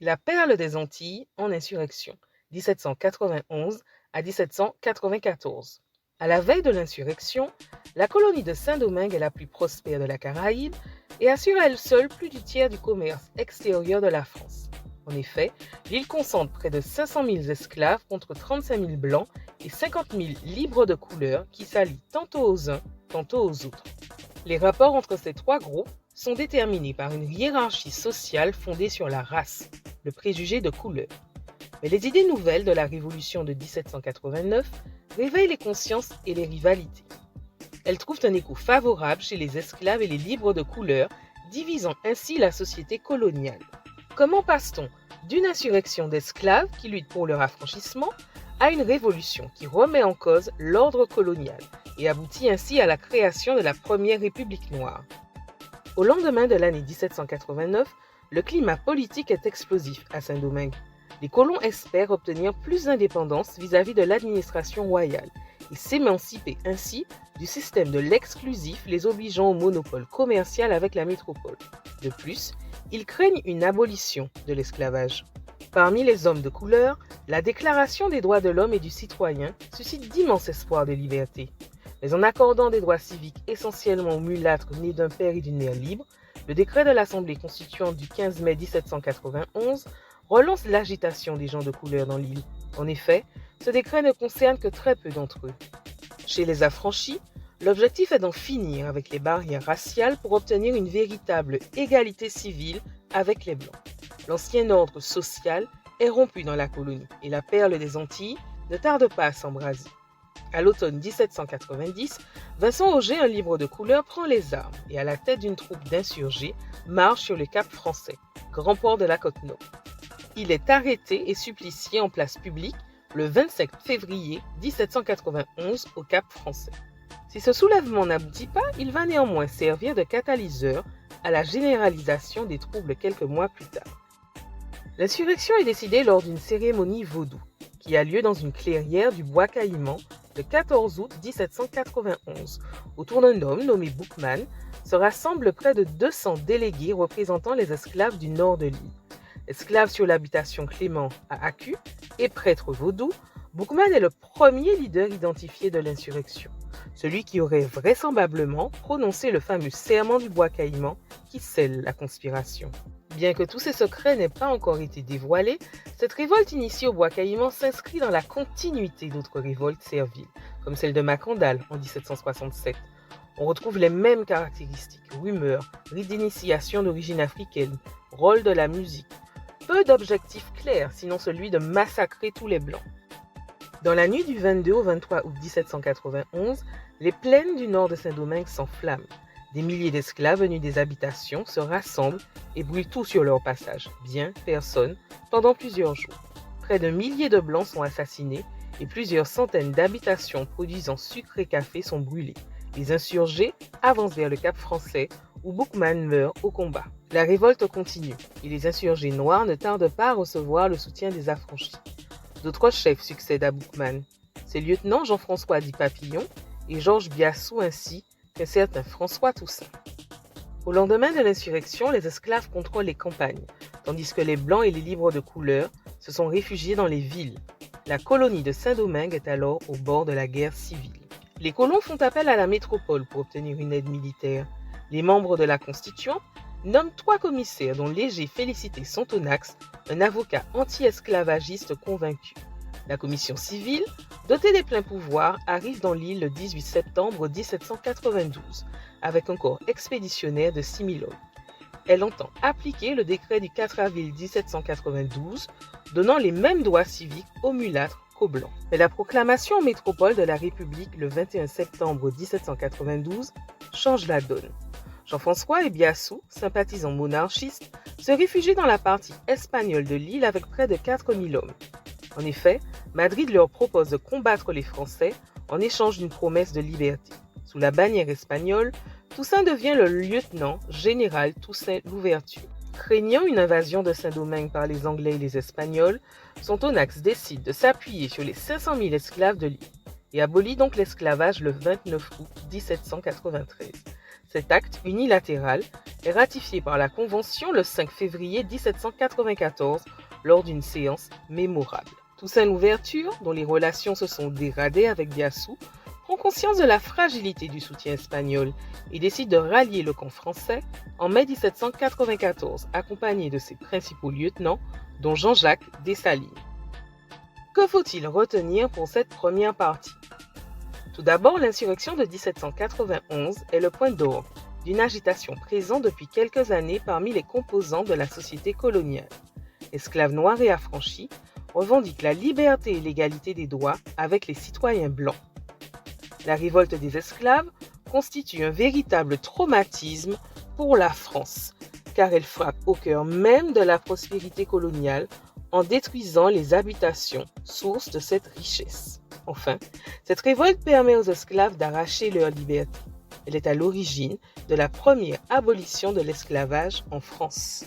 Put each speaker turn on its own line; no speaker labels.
La perle des Antilles en insurrection, 1791 à 1794. À la veille de l'insurrection, la colonie de Saint-Domingue est la plus prospère de la Caraïbe et assure à elle seule plus du tiers du commerce extérieur de la France. En effet, l'île concentre près de 500 000 esclaves contre 35 000 blancs et 50 000 libres de couleur qui s'allient tantôt aux uns, tantôt aux autres. Les rapports entre ces trois groupes sont déterminés par une hiérarchie sociale fondée sur la race, le préjugé de couleur. Mais les idées nouvelles de la Révolution de 1789 réveillent les consciences et les rivalités. Elles trouvent un écho favorable chez les esclaves et les libres de couleur, divisant ainsi la société coloniale. Comment passe-t-on d'une insurrection d'esclaves qui luttent pour leur affranchissement à une révolution qui remet en cause l'ordre colonial et aboutit ainsi à la création de la première République noire? Au lendemain de l'année 1789, le climat politique est explosif à Saint-Domingue. Les colons espèrent obtenir plus d'indépendance vis-à-vis de l'administration royale et s'émanciper ainsi du système de l'exclusif les obligeant au monopole commercial avec la métropole. De plus, ils craignent une abolition de l'esclavage. Parmi les hommes de couleur, la Déclaration des droits de l'homme et du citoyen suscite d'immenses espoirs de liberté. Mais en accordant des droits civiques essentiellement aux mulâtres nés d'un père et d'une mère libre, le décret de l'Assemblée constituante du 15 mai 1791 relance l'agitation des gens de couleur dans l'île. En effet, ce décret ne concerne que très peu d'entre eux. Chez les affranchis, l'objectif est d'en finir avec les barrières raciales pour obtenir une véritable égalité civile avec les Blancs. L'ancien ordre social est rompu dans la colonie et la perle des Antilles ne tarde pas à s'embraser. À l'automne 1790, Vincent Auger, un libre de couleur, prend les armes et à la tête d'une troupe d'insurgés marche sur le Cap français, grand port de la côte nord. Il est arrêté et supplicié en place publique le 27 février 1791 au Cap français. Si ce soulèvement n'aboutit pas, il va néanmoins servir de catalyseur à la généralisation des troubles quelques mois plus tard. L'insurrection est décidée lors d'une cérémonie vaudou qui a lieu dans une clairière du Bois Caïman le 14 août 1791. Autour d'un homme nommé Boukman se rassemblent près de 200 délégués représentant les esclaves du nord de l'île. Esclave sur l'habitation Clément à Acu et prêtre vaudou, Boukman est le premier leader identifié de l'insurrection, celui qui aurait vraisemblablement prononcé le fameux serment du Bois Caïman qui scelle la conspiration. Bien que tous ces secrets n'aient pas encore été dévoilés, cette révolte initiée au Bois Caïman s'inscrit dans la continuité d'autres révoltes serviles, comme celle de Macandal en 1767. On retrouve les mêmes caractéristiques, rumeurs, rites d'initiation d'origine africaine, rôle de la musique. Peu d'objectifs clairs, sinon celui de massacrer tous les Blancs. Dans la nuit du 22 au 23 août 1791, les plaines du nord de Saint-Domingue s'enflamment. Des milliers d'esclaves venus des habitations se rassemblent et brûlent tout sur leur passage, biens, personnes, pendant plusieurs jours. Près de milliers de Blancs sont assassinés et plusieurs centaines d'habitations produisant sucre et café sont brûlées. Les insurgés avancent vers le Cap français où Boukman meurt au combat. La révolte continue et les insurgés noirs ne tardent pas à recevoir le soutien des affranchis. D'autres chefs succèdent à Boukman. Ces lieutenants Jean-François dit Papillon et Georges Biassou ainsi qu'un certain François Toussaint. Au lendemain de l'insurrection, les esclaves contrôlent les campagnes, tandis que les Blancs et les libres de couleur se sont réfugiés dans les villes. La colonie de Saint-Domingue est alors au bord de la guerre civile. Les colons font appel à la métropole pour obtenir une aide militaire. Les membres de la Constituante nomment 3 commissaires dont Léger Félicité Sontonax, un avocat anti-esclavagiste convaincu. La commission civile, dotée des pleins pouvoirs, arrive dans l'île le 18 septembre 1792, avec un corps expéditionnaire de 6 000 hommes. Elle entend appliquer le décret du 4 avril 1792, donnant les mêmes droits civiques aux mulâtres qu'aux Blancs. Mais la proclamation en métropole de la République le 21 septembre 1792 change la donne. Jean-François et Biassou, sympathisants monarchistes, se réfugient dans la partie espagnole de l'île avec près de 4 000 hommes. En effet, Madrid leur propose de combattre les Français en échange d'une promesse de liberté. Sous la bannière espagnole, Toussaint devient le lieutenant général Toussaint Louverture. Craignant une invasion de Saint-Domingue par les Anglais et les Espagnols, Sontonax décide de s'appuyer sur les 500 000 esclaves de l'île et abolit donc l'esclavage le 29 août 1793. Cet acte unilatéral est ratifié par la Convention le 5 février 1794 lors d'une séance mémorable. Toussaint Louverture, dont les relations se sont dégradées avec Biassou, prend conscience de la fragilité du soutien espagnol et décide de rallier le camp français en mai 1794, accompagné de ses principaux lieutenants, dont Jean-Jacques Dessalines. Que faut-il retenir pour cette première partie? Tout d'abord, l'insurrection de 1791 est le point d'orgue d'une agitation présente depuis quelques années parmi les composants de la société coloniale. Esclaves noirs et affranchis revendiquent la liberté et l'égalité des droits avec les citoyens blancs. La révolte des esclaves constitue un véritable traumatisme pour la France, car elle frappe au cœur même de la prospérité coloniale en détruisant les habitations, source de cette richesse. Enfin, cette révolte permet aux esclaves d'arracher leur liberté. Elle est à l'origine de la première abolition de l'esclavage en France.